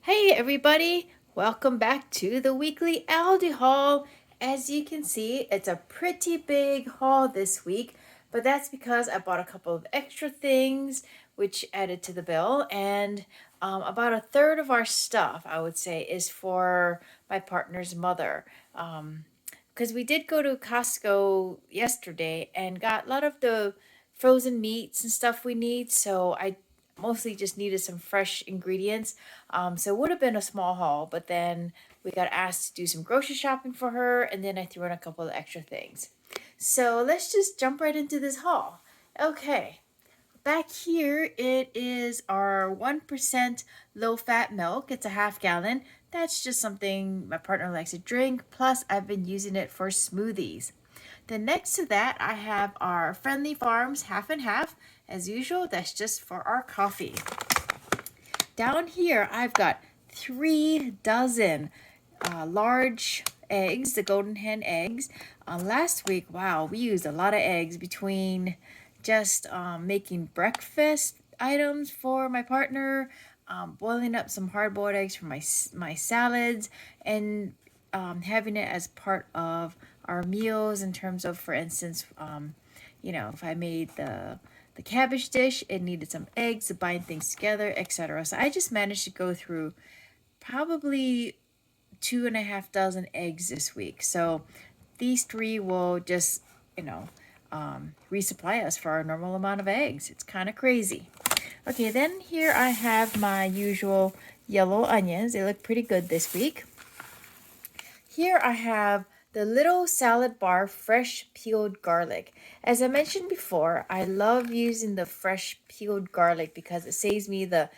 Hey everybody, welcome back to the weekly Aldi haul. As you can see, it's a pretty big haul this week, but that's because I bought a couple of extra things which added to the bill, and about a third of our stuff, I would say, is for my partner's mother. Because we did go to Costco yesterday and got a lot of the frozen meats and stuff we need, so I mostly just needed some fresh ingredients. So it would have been a small haul, but then we got asked to do some grocery shopping for her, and then I threw in a couple of extra things. So let's just jump right into this haul. Okay, back here it is our 1% low fat milk. It's a half gallon. That's just something my partner likes to drink, plus I've been using it for smoothies. Then next to that, I have our Friendly Farms half and half. As usual, that's just for our coffee. Down here, I've got 3 dozen large eggs, the golden hen eggs. Last week, wow, we used a lot of eggs between just making breakfast items for my partner, boiling up some hard-boiled eggs for my salads, and having it as part of our meals in terms of, for instance, if I made the cabbage dish, it needed some eggs to bind things together, etc. So I just managed to go through probably 2.5 dozen eggs this week. So these three will just, resupply us for our normal amount of eggs. It's kind of crazy. Okay, then here I have my usual yellow onions. They look pretty good this week. Here I have the little salad bar fresh peeled garlic. As I mentioned before, I love using the fresh peeled garlic because it saves me the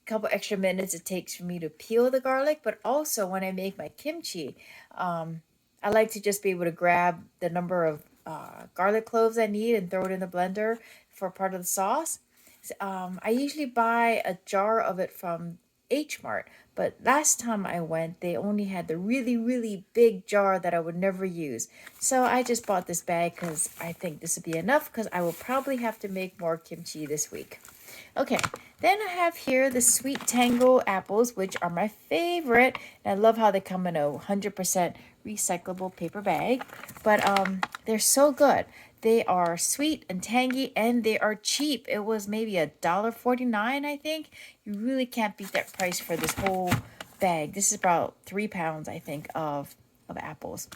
couple extra minutes it takes for me to peel the garlic. But also when I make my kimchi, I like to just be able to grab the number of garlic cloves I need and throw it in the blender for part of the sauce. I usually buy a jar of it from H Mart, but last time I went, they only had the really, really big jar that I would never use. So I just bought this bag because I think this will be enough because I will probably have to make more kimchi this week. Okay, then I have here the Sweet Tango apples, which are my favorite. And I love how they come in a 100% recyclable paper bag. But they're so good. They are sweet and tangy, and they are cheap. It was maybe $1.49, I think. You really can't beat that price for this whole bag. This is about 3 pounds, I think, of apples.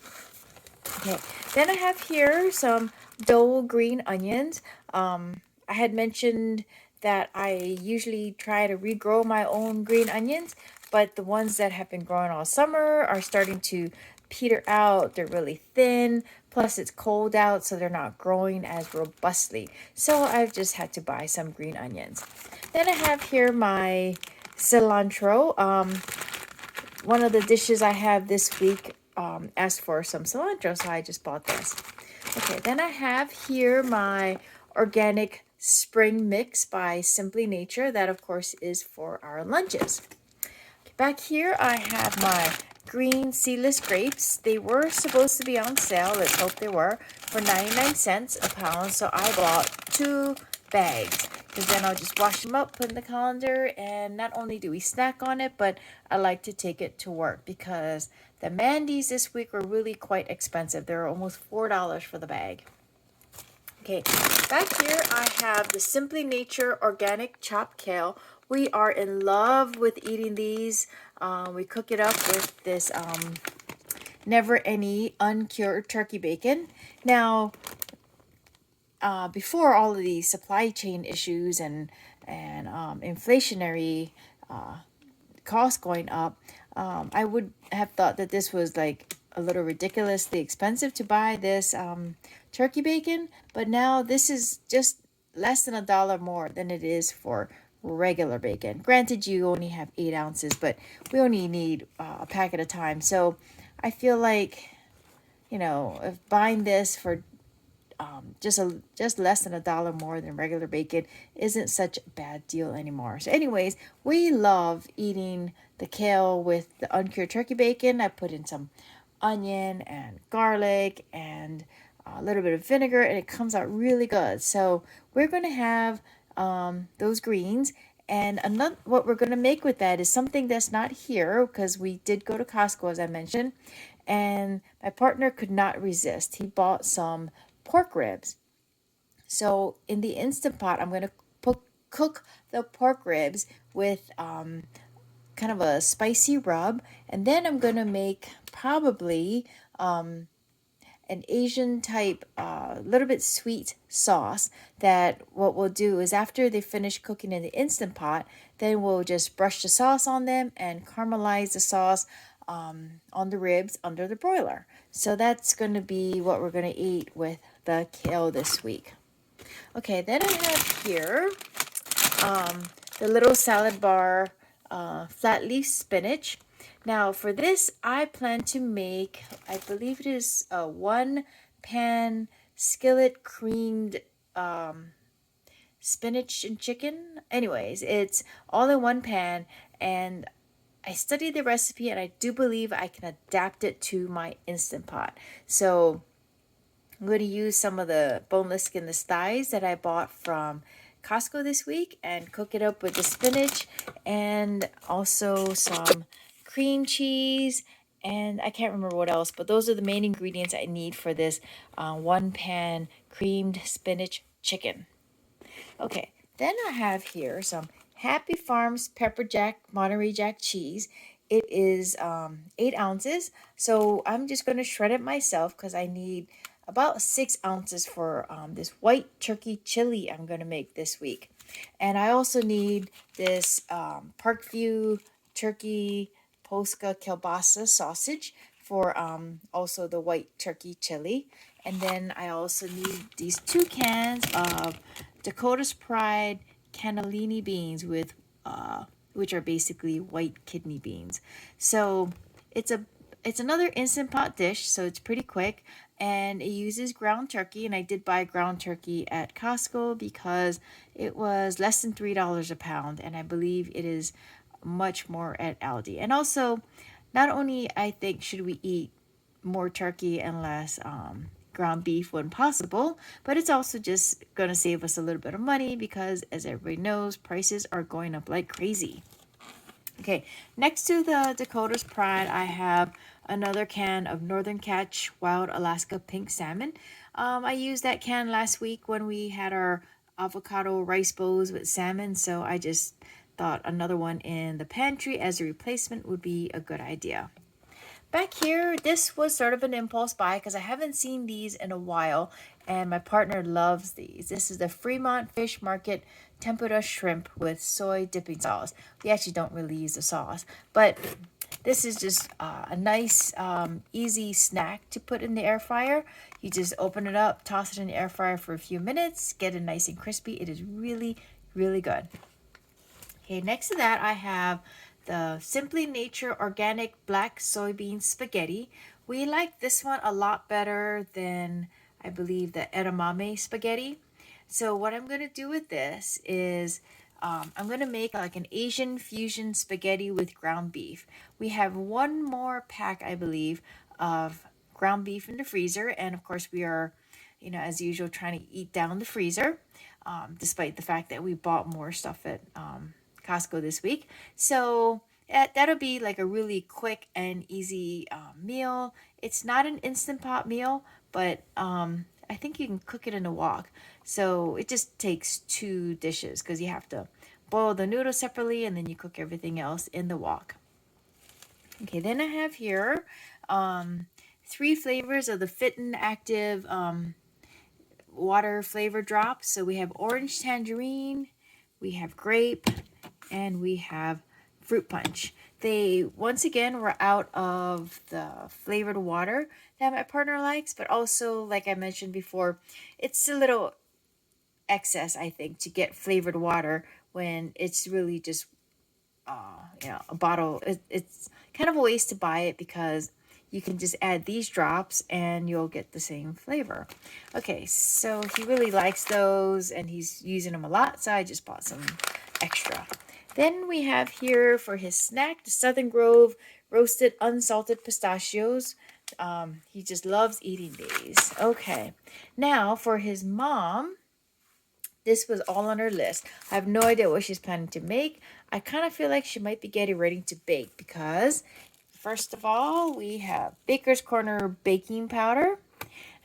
Okay, then I have here some Dole green onions. I had mentioned that I usually try to regrow my own green onions, but the ones that have been growing all summer are starting to peter out. They're really thin, plus it's cold out, so they're not growing as robustly. So I've just had to buy some green onions. Then I have here my cilantro. One of the dishes I have this week asked for some cilantro, so I just bought this. Okay, then I have here my organic spring mix by Simply Nature. That, of course, is for our lunches. Okay, back here, I have my green seedless grapes. They were supposed to be on sale. Let's hope they were for 99 cents a pound. So I bought 2 bags because then I'll just wash them up, put in the calendar, and not only do we snack on it, but I like to take it to work because the Mandy's this week were really quite expensive. They're almost $4 for the bag. Okay, back here I have the Simply Nature Organic Chopped Kale. We are in love with eating these. We cook it up with this Never Any uncured turkey bacon. Now, before all of these supply chain issues and inflationary costs going up, I would have thought that this was like a little ridiculously expensive to buy this turkey bacon, but now this is just less than $1 more than it is for regular bacon. Granted, you only have 8 ounces, but we only need a pack at a time. So I feel like, if buying this for just less than $1 more than regular bacon isn't such a bad deal anymore. So anyways, we love eating the kale with the uncured turkey bacon. I put in some onion and garlic and a little bit of vinegar, and it comes out really good. So we're going to have those greens, And another, what we're going to make with that is something that's not here because we did go to Costco, as I mentioned, and my partner could not resist. He bought some pork ribs. So in the Instant Pot, I'm going to cook the pork ribs with kind of a spicy rub, and then I'm going to make probably an Asian type, little bit sweet sauce that what we'll do is after they finish cooking in the Instant Pot, then we'll just brush the sauce on them and caramelize the sauce on the ribs under the broiler. So that's going to be what we're going to eat with the kale this week. Okay, then I have here the little salad bar flat leaf spinach. Now for this, I plan to make, I believe it is a 1 pan skillet creamed spinach and chicken. Anyways, it's all in 1 pan, and I studied the recipe and I do believe I can adapt it to my Instant Pot. So I'm going to use some of the boneless skinless thighs that I bought from Costco this week and cook it up with the spinach and also some cream cheese, and I can't remember what else, but those are the main ingredients I need for this 1 pan creamed spinach chicken. Okay, then I have here some Happy Farms Pepper Jack Monterey Jack cheese. It is 8 ounces, so I'm just going to shred it myself because I need about 6 ounces for this white turkey chili I'm going to make this week. And I also need this Parkview turkey Polska kielbasa sausage for also the white turkey chili. And then I also need these 2 cans of Dakota's Pride cannellini beans with which are basically white kidney beans. So it's another Instant Pot dish, so it's pretty quick, and it uses ground turkey, and I did buy ground turkey at Costco because it was less than $3 a pound, and I believe it is much more at Aldi. And also, not only I think should we eat more turkey and less ground beef when possible, but it's also just going to save us a little bit of money because, as everybody knows, prices are going up like crazy. Okay, next to the Dakota's Pride, I have another can of Northern Catch Wild Alaska Pink Salmon. I used that can last week when we had our avocado rice bowls with salmon, so I just thought another one in the pantry as a replacement would be a good idea. Back here, this was sort of an impulse buy because I haven't seen these in a while, and my partner loves these. This is the Fremont Fish Market Tempura Shrimp with soy dipping sauce. We actually don't really use the sauce, but this is just a nice, easy snack to put in the air fryer. You just open it up, toss it in the air fryer for a few minutes, get it nice and crispy. It is really, really good. Okay, next to that, I have the Simply Nature Organic Black Soybean Spaghetti. We like this one a lot better than, I believe, the edamame spaghetti. So what I'm going to do with this is I'm going to make like an Asian fusion spaghetti with ground beef. We have one more pack, I believe, of ground beef in the freezer. And of course, we are, as usual, trying to eat down the freezer, despite the fact that we bought more stuff at Costco this week. So that'll be like a really quick and easy meal. It's not an Instant Pot meal, but I think you can cook it in a wok. So it just takes 2 dishes because you have to boil the noodles separately and then you cook everything else in the wok. Okay, then I have here 3 flavors of the Fit and Active water flavor drops. So we have orange tangerine, we have grape, and we have fruit punch. They, once again, were out of the flavored water that my partner likes, but also, like I mentioned before, it's a little excess, I think, to get flavored water when it's really just, a bottle. It's kind of a waste to buy it because you can just add these drops and you'll get the same flavor. Okay, so he really likes those and he's using them a lot, so I just bought some extra. Then we have here for his snack, the Southern Grove roasted unsalted pistachios. He just loves eating these. Okay, now for his mom, This was all on her list. I have no idea what she's planning to make. I kind of feel like she might be getting ready to bake because first of all, we have Baker's Corner baking powder.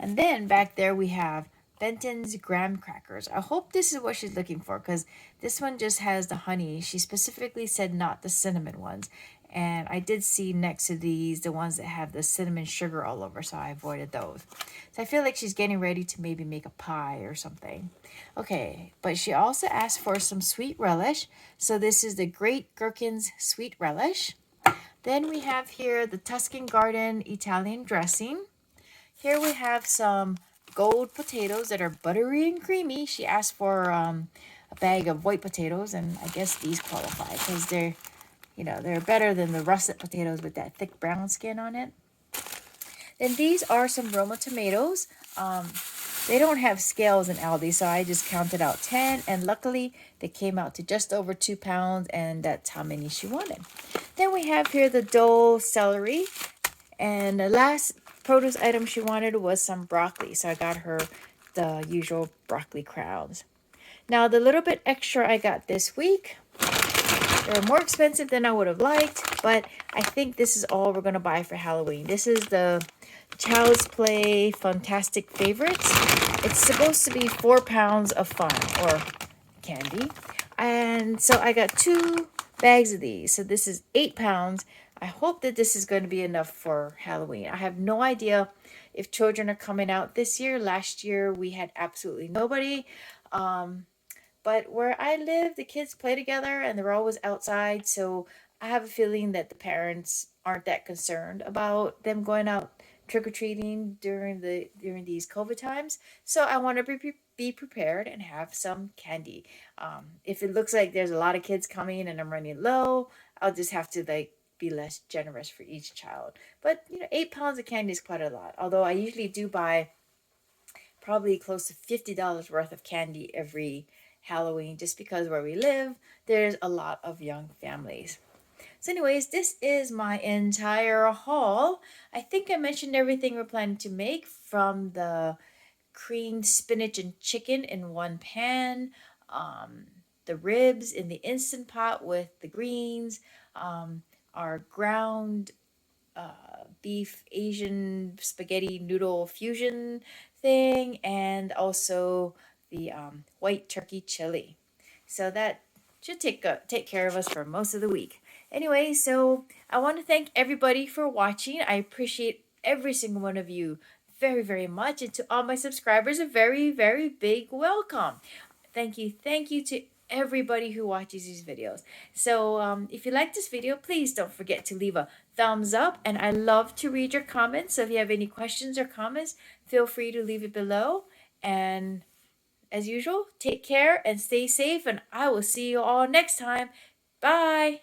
And then back there we have Bentons graham crackers. I hope this is what she's looking for because this one just has the honey. She specifically said not the cinnamon ones. And I did see next to these the ones that have the cinnamon sugar all over, so I avoided those. So I feel like she's getting ready to maybe make a pie or something. Okay, but she also asked for some sweet relish. So this is the Greatgherkins sweet relish. Then we have here the Tuscan Garden Italian dressing. Here we have some gold potatoes that are buttery and creamy. She asked for a bag of white potatoes, and I guess these qualify because they're better than the russet potatoes with that thick brown skin on it. Then these are some Roma tomatoes. They don't have scales in Aldi, so I just counted out 10, and luckily they came out to just over 2 pounds, and that's how many she wanted. Then we have here the Dole celery, and the last produce item she wanted was some broccoli, so I got her the usual broccoli crowns. Now the little bit extra I got this week, they were more expensive than I would have liked, but I think this is all we're going to buy for Halloween. This is the Child's Play Fantastic Favorites. It's supposed to be 4 pounds of fun or candy. And so I got 2 bags of these. So this is 8 pounds. I hope that this is going to be enough for Halloween. I have no idea if children are coming out this year. Last year we had absolutely nobody. But where I live, the kids play together and they're always outside. So I have a feeling that the parents aren't that concerned about them going out trick-or-treating during these COVID times. So I want to be prepared and have some candy. If it looks like there's a lot of kids coming and I'm running low, I'll just have to be less generous for each child. But 8 pounds of candy is quite a lot. Although I usually do buy probably close to $50 worth of candy every Halloween, just because where we live, there's a lot of young families. So anyways, this is my entire haul. I think I mentioned everything we're planning to make, from the creamed spinach and chicken in one pan, the ribs in the Instant Pot with the greens, our ground beef Asian spaghetti noodle fusion thing, and also the white turkey chili. So that should take care of us for most of the week. Anyway, so I want to thank everybody for watching. I appreciate every single one of you very, very much. And to all my subscribers, a very, very big welcome. Thank you to everybody who watches these videos. So if you like this video, please don't forget to leave a thumbs up, and I love to read your comments. So if you have any questions or comments, feel free to leave it below. And as usual, take care and stay safe, and I will see you all next time. Bye.